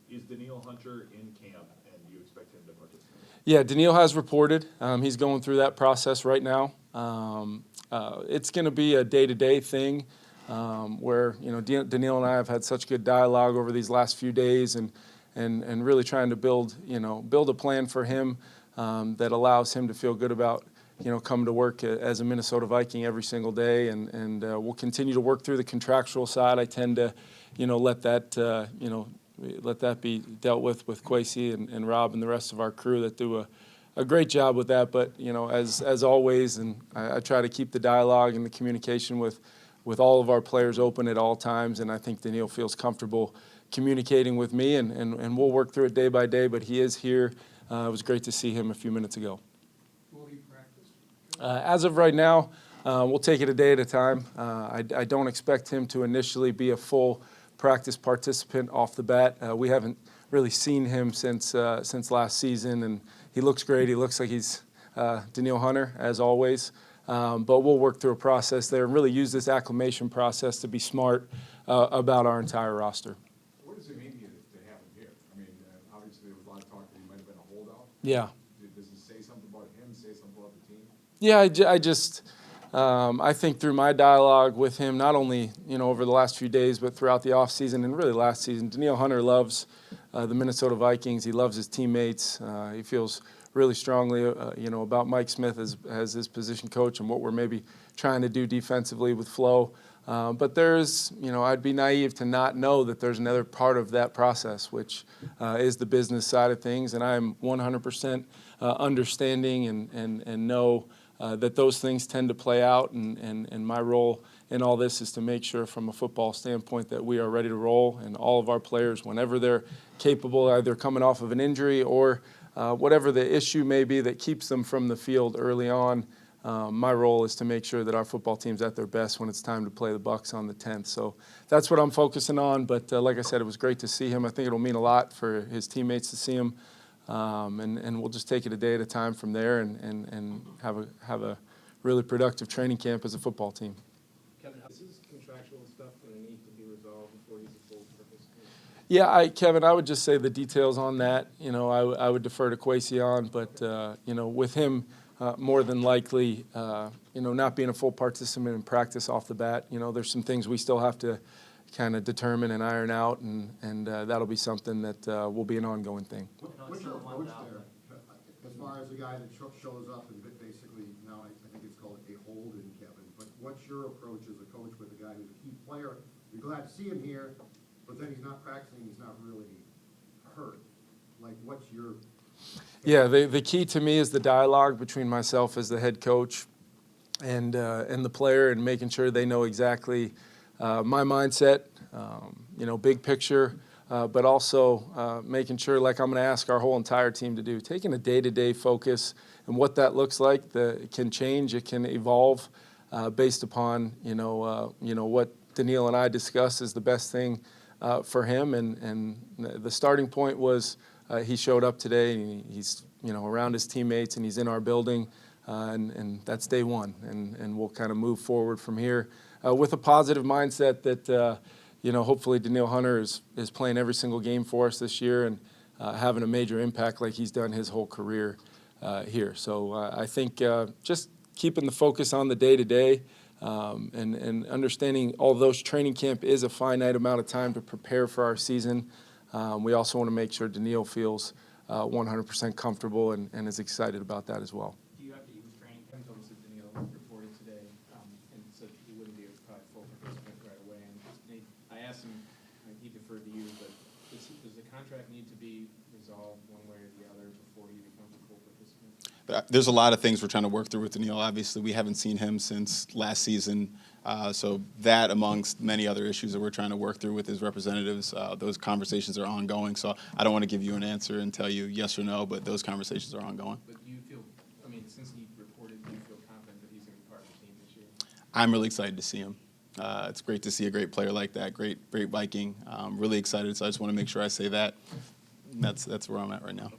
Is Danielle Hunter in camp, and do you expect him to participate? Yeah, Danielle has reported. He's going through that process right now. It's going to be a day-to-day thing where, Danielle and I have had such good dialogue over these last few days and really trying to build a plan for him that allows him to feel good about, coming to work as a Minnesota Viking every single day. And we'll continue to work through the contractual side. I tend to, let that be dealt with Kwesi and Rob and the rest of our crew that do a great job with that. But, as always, and I try to keep the dialogue and the communication with all of our players open at all times. And I think Danielle feels comfortable communicating with me, and we'll work through it day by day. But he is here. It was great to see him a few minutes ago. Will he practice? As of right now, we'll take it a day at a time. I don't expect him to initially be a full practice participant off the bat. We haven't really seen him since last season, and he looks great. He looks like he's Danielle Hunter, as always. But we'll work through a process there and really use this acclimation process to be smart about our entire roster. What does it mean to you to have him here? I mean, obviously there was a lot of talk that he might have been a holdout. Yeah. Does it say something about him, say something about the team? Yeah, I think through my dialogue with him, not only, over the last few days, but throughout the offseason and really last season, Danielle Hunter loves the Minnesota Vikings. He loves his teammates. He feels really strongly, about Mike Smith as his position coach and what we're maybe trying to do defensively with Flo. But there's, I'd be naive to not know that there's another part of that process, which is the business side of things. And I'm 100% understanding and know that those things tend to play out. And my role in all this is to make sure from a football standpoint that we are ready to roll. And all of our players, whenever they're capable, either coming off of an injury or whatever the issue may be that keeps them from the field early on, my role is to make sure that our football team's at their best when it's time to play the Bucs on the 10th. So that's what I'm focusing on. But like I said, it was great to see him. I think it'll mean a lot for his teammates to see him. And we'll just take it a day at a time from there and have a really productive training camp as a football team. Kevin, is his contractual stuff going to need to be resolved before he's a full participant? Yeah, Kevin, I would just say the details on that, I would defer to Kwesi on, but, with him more than likely, not being a full participant in practice off the bat, there's some things we still have to kind of determine and iron out, and that'll be something that will be an ongoing thing. What's your approach there, as far as the guy that shows up and basically, now I think it's called a hold-in, Kevin, but what's your approach as a coach with a guy who's a key player? You're glad to see him here, but then he's not practicing, he's not really hurt. Like, what's your... Yeah, the key to me is the dialogue between myself as the head coach and the player, and making sure they know exactly my mindset, big picture, but also making sure, like I'm going to ask our whole entire team to do, taking a day-to-day focus and what that looks like. It can change, it can evolve based upon what Danielle and I discuss is the best thing for him. And the starting point was he showed up today, and he's around his teammates, and he's in our building, and that's day one. And we'll kind of move forward from here with a positive mindset that hopefully Danielle Hunter is playing every single game for us this year and having a major impact like he's done his whole career here. So I think just keeping the focus on the day-to-day and understanding although training camp is a finite amount of time to prepare for our season, we also want to make sure Danielle feels 100% comfortable and is excited about that as well. Do you have to use training camp? Obviously, Danielle reported today and said he wouldn't be a probably full participant right away. And I asked him, he deferred to you, but does the contract need to be resolved one way or the other before he becomes a full participant? There's a lot of things we're trying to work through with Danielle. Obviously, we haven't seen him since last season. So that, amongst many other issues that we're trying to work through with his representatives, those conversations are ongoing. So I don't want to give you an answer and tell you yes or no, but those conversations are ongoing. But do you feel, since he reported, do you feel confident that he's going to be part of the team this year? I'm really excited to see him. It's great to see a great player like that, great Viking. Really excited, so I just want to make sure I say that. That's where I'm at right now.